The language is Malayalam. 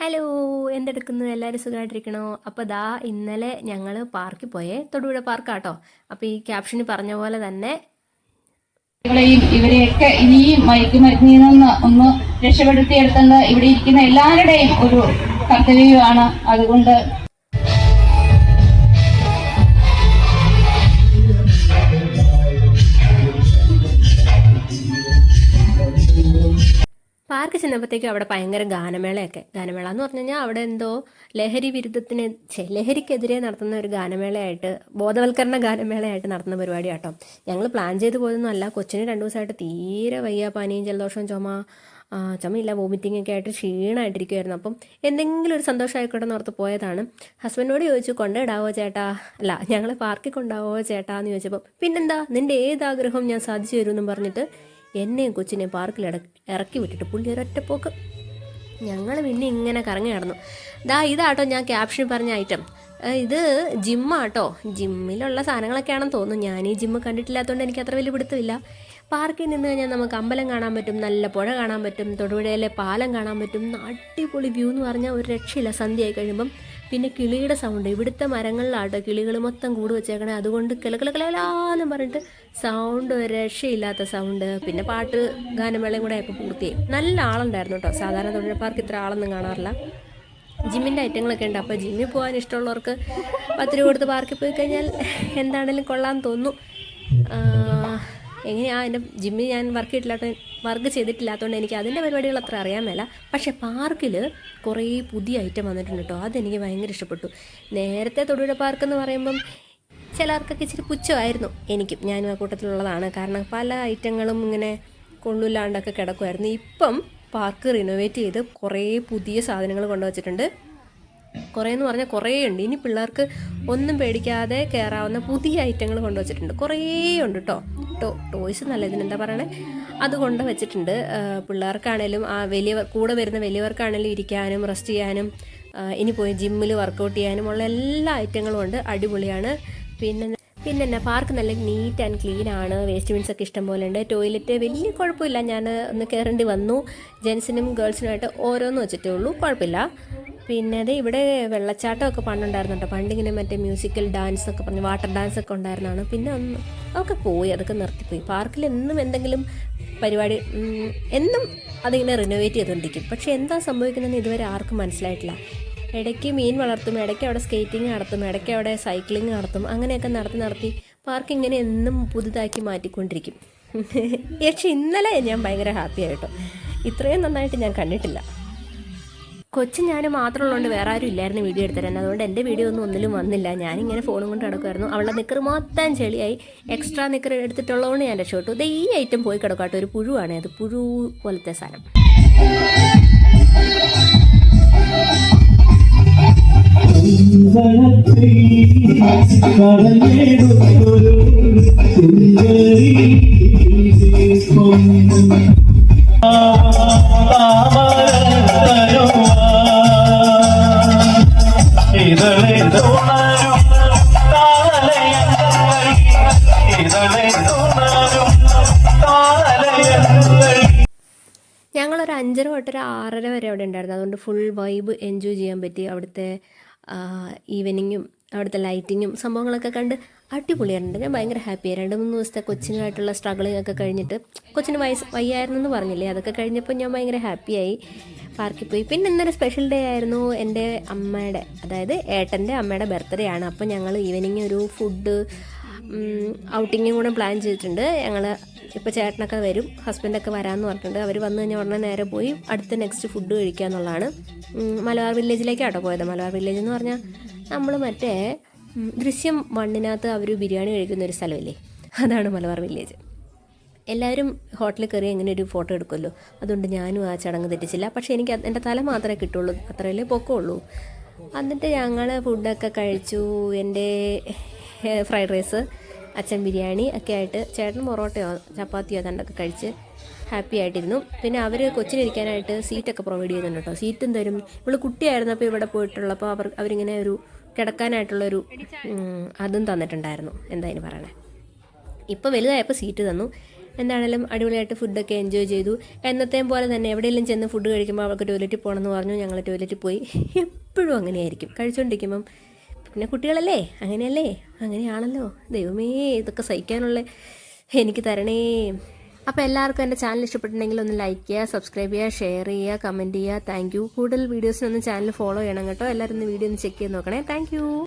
ഹലോ, എന്തെടുക്കുന്നു? എല്ലാവരും സുഖമായിട്ടിരിക്കണോ? അപ്പോൾ ദാ ഇന്നലെ ഞങ്ങൾ പാർക്കിൽ പോയേ, തൊടുപുഴ പാർക്കാട്ടോ. അപ്പോൾ ഈ ക്യാപ്ഷനിൽ പറഞ്ഞ പോലെ തന്നെ ഇവരെയൊക്കെ ഇനിയും മയക്കുമരുന്നിൽ നിന്ന് ഒന്ന് രക്ഷപ്പെടുത്തിയെടുത്തേണ്ടത് ഇവിടെ ഇരിക്കുന്ന എല്ലാവരുടെയും ഒരു കർത്തവ്യമാണ്. അതുകൊണ്ട് പാർക്ക് ചെന്നപ്പോഴത്തേക്കും അവിടെ ഭയങ്കര ഗാനമേള എന്ന് പറഞ്ഞു കഴിഞ്ഞാൽ അവിടെ എന്തോ ലഹരിക്കെതിരെ നടത്തുന്ന ഒരു ഗാനമേളയായിട്ട്, ബോധവൽക്കരണ ഗാനമേളയായിട്ട് നടത്തുന്ന പരിപാടി കേട്ടോ. ഞങ്ങൾ പ്ലാൻ ചെയ്ത് പോയതൊന്നും അല്ല. കൊച്ചിന് 2 ദിവസമായിട്ട് തീരെ വയ്യ, പനിയും ജലദോഷവും ചുമയില്ല, വോമിറ്റിംഗ് ഒക്കെ ആയിട്ട് ക്ഷീണമായിട്ടിരിക്കുമായിരുന്നു. അപ്പം എന്തെങ്കിലും ഒരു സന്തോഷമായിക്കോട്ടെ എന്ന് ഓർത്ത് പോയതാണ്. ഹസ്ബൻഡിനോട് ചോദിച്ചു, കൊണ്ടിടാവോ ചേട്ടാ, അല്ല ഞങ്ങളെ പാർക്കിൽ കൊണ്ടാവോ ചേട്ടാ എന്ന് ചോദിച്ചപ്പോൾ, പിന്നെന്താ നിൻ്റെ ഏതാഗ്രഹം ഞാൻ സാധിച്ചു തരുമെന്നും പറഞ്ഞിട്ട് എന്നെയും കൊച്ചിനെയും പാർക്കിൽ ഇറക്കി വിട്ടിട്ട് പുള്ളി ഒരൊറ്റപ്പോക്ക്. ഞങ്ങൾ പിന്നെ ഇങ്ങനെ കറങ്ങി നടന്നു. ഇതാട്ടോ ഞാൻ ക്യാപ്ഷൻ പറഞ്ഞ ഐറ്റം. ഇത് ജിമ്മാട്ടോ. ജിമ്മിലുള്ള സാധനങ്ങളൊക്കെയാണെന്ന് തോന്നുന്നു. ഞാൻ ഈ ജിമ്മ് കണ്ടിട്ടില്ലാത്തതുകൊണ്ട് എനിക്ക് അത്ര വലിയ പിടുത്തമില്ല. പാർക്കിൽ നിന്ന് കഴിഞ്ഞാൽ നമുക്ക് അമ്പലം കാണാൻ പറ്റും, നല്ല പുഴ കാണാൻ പറ്റും, തൊടുപുഴയിലെ പാലം കാണാൻ പറ്റും. അടിപൊളി വ്യൂ എന്ന് പറഞ്ഞാൽ ഒരു രക്ഷയില്ല. സന്ധ്യയായി കഴിയുമ്പം പിന്നെ കിളിയുടെ സൗണ്ട്, ഇവിടുത്തെ മരങ്ങളിലാട്ടോ കിളികൾ മൊത്തം കൂട് വെച്ചേക്കണേ, അതുകൊണ്ട് കിളകിളകിലാന്ന് പറഞ്ഞിട്ട് സൗണ്ട്, ഒരു രക്ഷയില്ലാത്ത സൗണ്ട്. പിന്നെ പാട്ട് ഗാനമേളയും കൂടെ ആയപ്പോൾ പൂർത്തിയായി. നല്ല ആളുണ്ടായിരുന്നു കേട്ടോ. സാധാരണ തൊടുപുഴ പാർക്ക് ഇത്ര ആളൊന്നും കാണാറില്ല. ജിമ്മിൻ്റെ ഐറ്റങ്ങളൊക്കെ ഉണ്ട്. അപ്പോൾ ജിമ്മിൽ പോകാൻ ഇഷ്ടമുള്ളവർക്ക് 10 രൂപ കൊടുത്ത് പാർക്കിൽ പോയി കഴിഞ്ഞാൽ എന്താണെങ്കിലും കൊള്ളാമെന്ന് തോന്നുന്നു. എങ്ങനെയാണ് എൻ്റെ ജിമ്മിൽ ഞാൻ വർക്ക് ചെയ്തിട്ടില്ലാത്തതുകൊണ്ട് എനിക്ക് അതിൻ്റെ പരിപാടികൾ അത്ര അറിയാൻ മേല. പക്ഷേ പാർക്കിൽ കുറേ പുതിയ ഐറ്റം വന്നിട്ടുണ്ട് കേട്ടോ. അതെനിക്ക് ഭയങ്കര ഇഷ്ടപ്പെട്ടു. നേരത്തെ തൊടുപുഴ പാർക്ക് എന്ന് പറയുമ്പം ചിലർക്കൊക്കെ ഇച്ചിരി പുച്ഛമായിരുന്നു. ഞാനും ആ കൂട്ടത്തിലുള്ളതാണ്. കാരണം പല ഐറ്റങ്ങളും ഇങ്ങനെ കൊള്ളില്ലാണ്ടൊക്കെ കിടക്കുമായിരുന്നു. ഇപ്പം പാർക്ക് റിനോവേറ്റ് ചെയ്ത് കുറേ പുതിയ സാധനങ്ങൾ കൊണ്ടുവച്ചിട്ടുണ്ട്. കുറേ എന്ന് പറഞ്ഞാൽ കുറേ ഉണ്ട്. ഇനി പിള്ളേർക്ക് ഒന്നും പേടിക്കാതെ കയറാവുന്ന പുതിയ ഐറ്റങ്ങൾ കൊണ്ടുവച്ചിട്ടുണ്ട്. കുറേ ഉണ്ട് കേട്ടോ. ടോയ്സ് നല്ല ഇതിനെന്താ പറയണേ, അത് കൊണ്ട് വെച്ചിട്ടുണ്ട്. പിള്ളേർക്കാണേലും കൂടെ വരുന്ന വലിയവർക്കാണേലും ഇരിക്കാനും റെസ്റ്റ് ചെയ്യാനും ഇനി പോയി ജിമ്മിൽ വർക്കൗട്ട് ചെയ്യാനും ഉള്ള എല്ലാ ഐറ്റങ്ങളും ഉണ്ട്. അടിപൊളിയാണ്. പിന്നെ പാർക്ക് നല്ല നീറ്റ് ആൻഡ് ക്ലീൻ ആണ്. വേസ്റ്റ് ബിൻസ് ഒക്കെ ഇഷ്ടം പോലെ ഉണ്ട്. ടോയ്ലറ്റ് വലിയ കുഴപ്പമില്ല. ഞാൻ ഒന്ന് കയറേണ്ടി വന്നു. ജെൻസിനും ഗേൾസിനുമായിട്ട് ഓരോന്ന് വെച്ചിട്ടേ ഉള്ളൂ, കുഴപ്പമില്ല. പിന്നെ ഇവിടെ വെള്ളച്ചാട്ടമൊക്കെ പണ്ടുണ്ടായിരുന്നു കേട്ടോ. പണ്ടിങ്ങനെ മറ്റേ മ്യൂസിക്കൽ ഡാൻസ് ഒക്കെ പറഞ്ഞ് വാട്ടർ ഡാൻസ് ഒക്കെ ഉണ്ടായിരുന്നതാണ്. പിന്നെ അതൊക്കെ പോയി, അതൊക്കെ നിർത്തിപ്പോയി. പാർക്കിൽ എന്നും എന്തെങ്കിലും പരിപാടി, എന്നും അതിങ്ങനെ റിനോവേറ്റ് ചെയ്തുകൊണ്ടിരിക്കും. പക്ഷേ എന്താ സംഭവിക്കുന്നതെന്ന് ഇതുവരെ ആർക്കും മനസ്സിലായിട്ടില്ല. ഇടയ്ക്ക് മീൻ വളർത്തും, ഇടയ്ക്ക് അവിടെ സ്കേറ്റിംഗ് നടത്തും, ഇടയ്ക്ക് അവിടെ സൈക്ലിംഗ് നടത്തും. അങ്ങനെയൊക്കെ നടത്തി പാർക്ക് ഇങ്ങനെ എന്നും പുതുതാക്കി മാറ്റിക്കൊണ്ടിരിക്കും. പക്ഷേ ഇന്നലെ ഞാൻ ഭയങ്കര ഹാപ്പി ആയിട്ടോ. ഇത്രയും നന്നായിട്ട് ഞാൻ കണ്ടിട്ടില്ല. കൊച്ചു ഞാൻ മാത്രമുള്ളതുകൊണ്ട് വേറെ ആരും ഇല്ലായിരുന്നു വീഡിയോ എടുത്തരാൻ. അതുകൊണ്ട് എൻ്റെ വീഡിയോ ഒന്നിലും വന്നില്ല. ഞാനിങ്ങനെ ഫോണും കൊണ്ട് കിടക്കുമായിരുന്നു. അവളുടെ നിക്കർ മൊത്തം ചെളിയായി. എക്സ്ട്രാ നിക്കർ എടുത്തിട്ടുള്ളതുകൊണ്ട് ഞാൻ രക്ഷപ്പെട്ടു. ഈ ഐറ്റം പോയി കിടക്കാട്ടോ. ഒരു പുഴുവാണ് അത്, പുഴു പോലത്തെ സാധനം. ഞങ്ങളൊരു 5:30 തൊട്ട് 6:30 വരെ അവിടെ ഉണ്ടായിരുന്നു. അതുകൊണ്ട് ഫുൾ വൈബ് എൻജോയ് ചെയ്യാൻ പറ്റി. അവിടുത്തെ ഈവനിങ്ങും അവിടുത്തെ ലൈറ്റിങ്ങും സംഭവങ്ങളൊക്കെ കണ്ട് അടിപൊളിയായിട്ടുണ്ട്. ഞാൻ ഭയങ്കര ഹാപ്പിയായി. 2-3 ദിവസത്തെ കൊച്ചിനുമായിട്ടുള്ള സ്ട്രഗിളിങ് ഒക്കെ കഴിഞ്ഞിട്ട്, കൊച്ചിന് വയ്യായിരുന്നെന്ന് പറഞ്ഞില്ലേ, അതൊക്കെ കഴിഞ്ഞപ്പോൾ ഞാൻ ഭയങ്കര ഹാപ്പിയായി. പാർക്കിൽ പോയി. പിന്നെ ഇന്നലെ സ്പെഷ്യൽ ഡേ ആയിരുന്നു. എൻ്റെ അമ്മയുടെ, അതായത് ഏട്ടൻ്റെ അമ്മയുടെ ബർത്ത്ഡേ ആണ്. അപ്പോൾ ഞങ്ങൾ ഈവനിങ് ഒരു ഫുഡ് ഔട്ടിങ്ങും കൂടെ പ്ലാൻ ചെയ്തിട്ടുണ്ട്. ഞങ്ങൾ ഇപ്പോൾ ചേട്ടനൊക്കെ വരും, ഹസ്ബൻഡൊക്കെ വരാമെന്ന് പറഞ്ഞിട്ടുണ്ട്. അവർ വന്നു കഴിഞ്ഞാൽ ഉടനെ നേരെ പോയി അടുത്ത നെക്സ്റ്റ് ഫുഡ് കഴിക്കുക എന്നുള്ളതാണ്. മലബാർ വില്ലേജിലേക്കാട്ടോ പോയത്. മലബാർ വില്ലേജ് എന്ന് പറഞ്ഞാൽ നമ്മൾ മറ്റേ ദൃശ്യം 1 അവർ ബിരിയാണി കഴിക്കുന്ന ഒരു സ്ഥലമില്ലേ, അതാണ് മലബാർ വില്ലേജ്. എല്ലാവരും ഹോട്ടലിൽ കയറി എങ്ങനെ ഒരു ഫോട്ടോ എടുക്കുമല്ലോ, അതുകൊണ്ട് ഞാനും ആ ചടങ്ങ് തെറ്റിച്ചില്ല. പക്ഷേ എനിക്ക് എൻ്റെ തല മാത്രമേ കിട്ടുള്ളൂ, അത്രയല്ലേ പൊക്കമുള്ളൂ. എന്നിട്ട് ഞങ്ങൾ ഫുഡൊക്കെ കഴിച്ചു. എൻ്റെ ഫ്രൈഡ് റൈസ്, അച്ഛൻ ബിരിയാണി ഒക്കെ ആയിട്ട്, ചേട്ടൻ പൊറോട്ടയോ ചപ്പാത്തിയോ തണ്ടൊക്കെ കഴിച്ച് ഹാപ്പി ആയിട്ടിരുന്നു. പിന്നെ അവർ കൊച്ചിനിരിക്കാനായിട്ട് സീറ്റൊക്കെ പ്രൊവൈഡ് ചെയ്യുന്നുണ്ട് കേട്ടോ. സീറ്റും തരും. ഇവള് കുട്ടിയായിരുന്നപ്പോൾ ഇവിടെ പോയിട്ടുള്ളപ്പോൾ അവരിങ്ങനെ ഒരു കിടക്കാനായിട്ടുള്ളൊരു അതും തന്നിട്ടുണ്ടായിരുന്നു. എന്തായാലും പറയണേ. ഇപ്പോൾ വലുതായപ്പോൾ സീറ്റ് തന്നു. എന്താണെങ്കിലും അടിപൊളിയായിട്ട് ഫുഡൊക്കെ എൻജോയ് ചെയ്തു. എന്നത്തെയും പോലെ തന്നെ എവിടെയെങ്കിലും ചെന്ന് ഫുഡ് കഴിക്കുമ്പോൾ അവൾക്ക് ടോയ്ലറ്റിൽ പോകണമെന്ന് പറഞ്ഞു. ഞങ്ങൾ ടോയ്ലറ്റിൽ പോയി. എപ്പോഴും അങ്ങനെയായിരിക്കും, കഴിച്ചുകൊണ്ടിരിക്കുമ്പം പിന്നെ കുട്ടികളല്ലേ, അങ്ങനെയാണല്ലോ. ദൈവമേ, ഇതൊക്കെ സഹിക്കാനുള്ള എനിക്ക് തരണേ. അപ്പോൾ എല്ലാവർക്കും എൻ്റെ ചാനൽ ഇഷ്ടപ്പെട്ടിട്ടുണ്ടെങ്കിൽ ഒന്ന് ലൈക്ക് ചെയ്യുക, സബ്സ്ക്രൈബ് ചെയ്യുക, ഷെയർ ചെയ്യുക, കമൻറ്റ് ചെയ്യുക. Thank you. കൂടുതൽ വീഡിയോസിനൊന്ന് ചാനൽ ഫോളോ ചെയ്യണം കേട്ടോ. എല്ലാവരും ഒന്ന് വീഡിയോ ഒന്ന് ചെക്ക് ചെയ്ത് നോക്കണേ. Thank you.